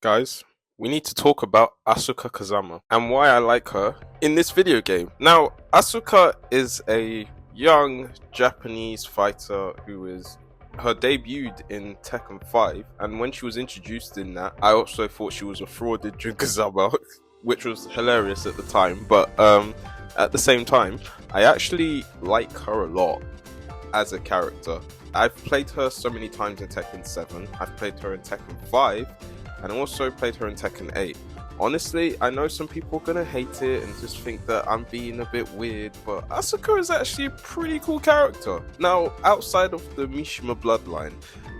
Guys, we need to talk about Asuka Kazama and why I like her in this video game. Now, Asuka is a young Japanese fighter who is her debuted in Tekken 5, and when she was introduced in that, I also thought she was a frauded Kazama, which was hilarious at the time, but at the same time, I actually like her a lot as a character. I've played her so many times in Tekken 7, I've played her in Tekken 5, and also played her in Tekken 8. Honestly, I know some people are gonna hate it and just think that I'm being a bit weird, but Asuka is actually a pretty cool character. Now, outside of the Mishima bloodline,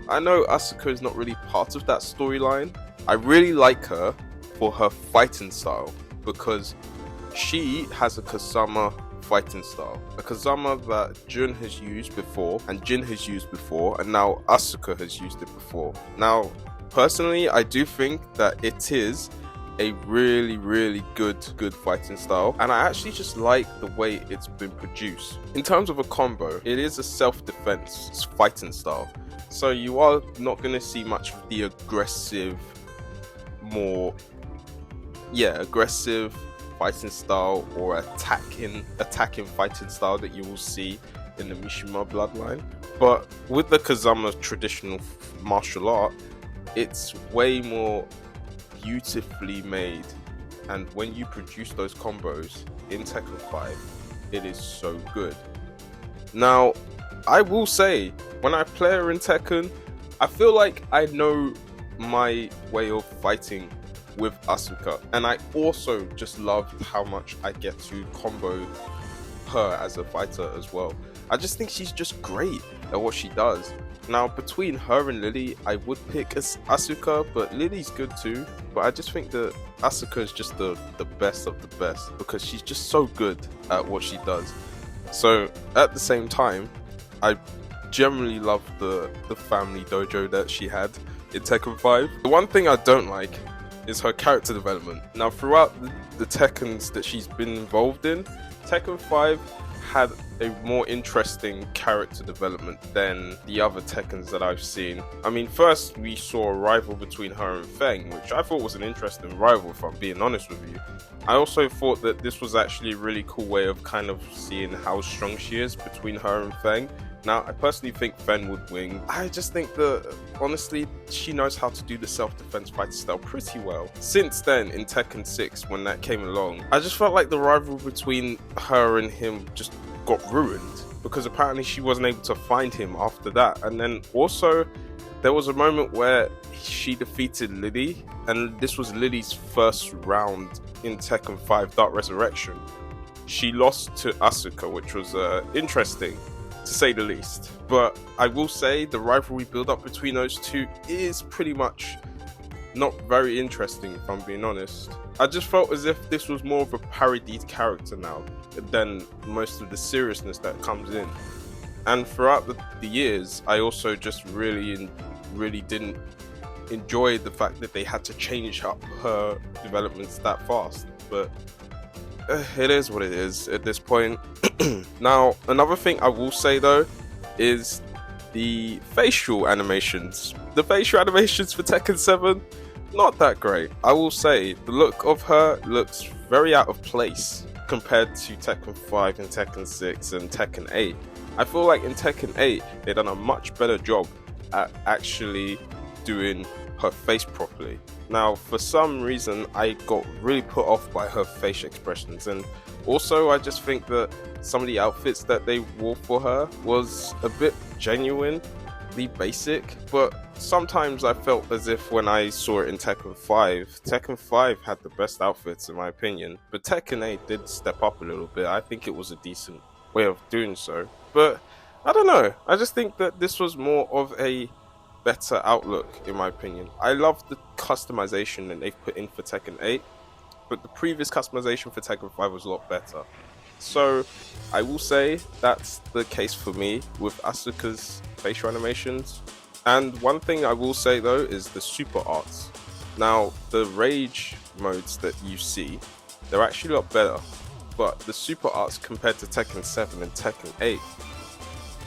I know Asuka is not really part of that storyline. I really like her for her fighting style, because she has a Kazama fighting style. A Kazama that Jun has used before, and Jin has used before, and now Asuka has used it before. Now, personally, I do think that it is a really good fighting style, and I actually just like the way it's been produced. In terms of a combo, it is a self-defense fighting style, so you are not going to see much of the aggressive fighting style or attacking fighting style that you will see in the Mishima bloodline. But with the Kazama traditional martial art, it's way more beautifully made, and when you produce those combos in Tekken 5, it is so good. Now, I will say, when I play her in Tekken, I feel like I know my way of fighting with Asuka, and I also just love how much I get to combo her as a fighter as well. I just think she's just great at what she does. Now, between her and Lily, I would pick Asuka, but Lily's good too. But I just think that Asuka is just the best of the best, because she's just so good at what she does. So at the same time, I generally love the family dojo that she had in Tekken 5. The one thing I don't like is her character development. Now, throughout the Tekkens that she's been involved in, Tekken 5 had a more interesting character development than the other Tekkens that I've seen. I mean, first we saw a rival between her and Feng, which I thought was an interesting rival, if I'm being honest with you. I also thought that this was actually a really cool way of kind of seeing how strong she is between her and Feng. Now, I personally think Feng would win. I just think that, honestly, she knows how to do the self-defense fighting style pretty well. Since then, in Tekken 6, when that came along, I just felt like the rivalry between her and him just got ruined, because apparently she wasn't able to find him after that. And then also, there was a moment where she defeated Lily, and this was Lily's first round in Tekken 5 Dark Resurrection. She lost to Asuka, which was interesting, to say the least. But I will say the rivalry build up between those two is pretty much not very interesting, if I'm being honest. I just felt as if this was more of a parodied character now than most of the seriousness that comes in. And throughout the years, I also just really didn't enjoy the fact that they had to change up her developments that fast. But it is what it is at this point. Now, another thing I will say though is the facial animations. The facial animations for Tekken 7, not that great. I will say the look of her looks very out of place compared to Tekken 5 and Tekken 6 and Tekken 8. I feel like in Tekken 8 they've done a much better job at actually doing her face properly. Now, for some reason, I got really put off by her facial expressions, and also I just think that some of the outfits that they wore for her was a bit genuinely basic, but sometimes I felt as if when I saw it in Tekken 5 had the best outfits in my opinion, but Tekken 8 did step up a little bit. I think it was a decent way of doing so, but I don't know, I just think that this was more of a better outlook in my opinion. I love the customization that they've put in for Tekken 8, but the previous customization for Tekken 5 was a lot better. So I will say that's the case for me with Asuka's facial animations. And one thing I will say though is the super arts. Now, the rage modes that you see, they're actually a lot better, but the super arts compared to Tekken 7 and Tekken 8,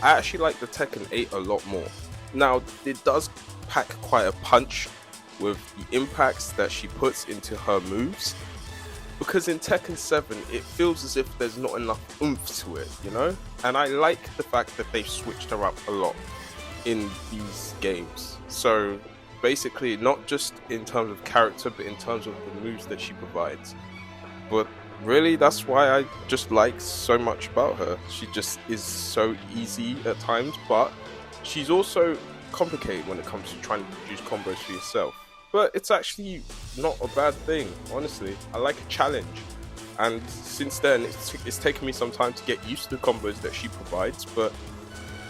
I actually like the Tekken 8 a lot more. Now, it does pack quite a punch with the impacts that she puts into her moves. Because in Tekken 7, it feels as if there's not enough oomph to it, you know? And I like the fact that they've switched her up a lot in these games. So basically, not just in terms of character, but in terms of the moves that she provides. But really, that's why I just like so much about her. She just is so easy at times, but she's also complicated when it comes to trying to produce combos for yourself. But it's actually not a bad thing, honestly. I like a challenge. And since then, it's taken me some time to get used to the combos that she provides, but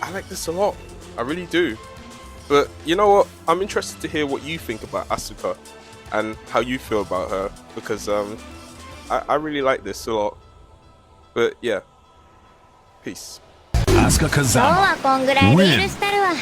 I like this a lot. I really do. But you know what? I'm interested to hear what you think about Asuka and how you feel about her, because I really like this a lot. But yeah, peace. Asuka Kazama. 今日はこんぐらいで許したるわ。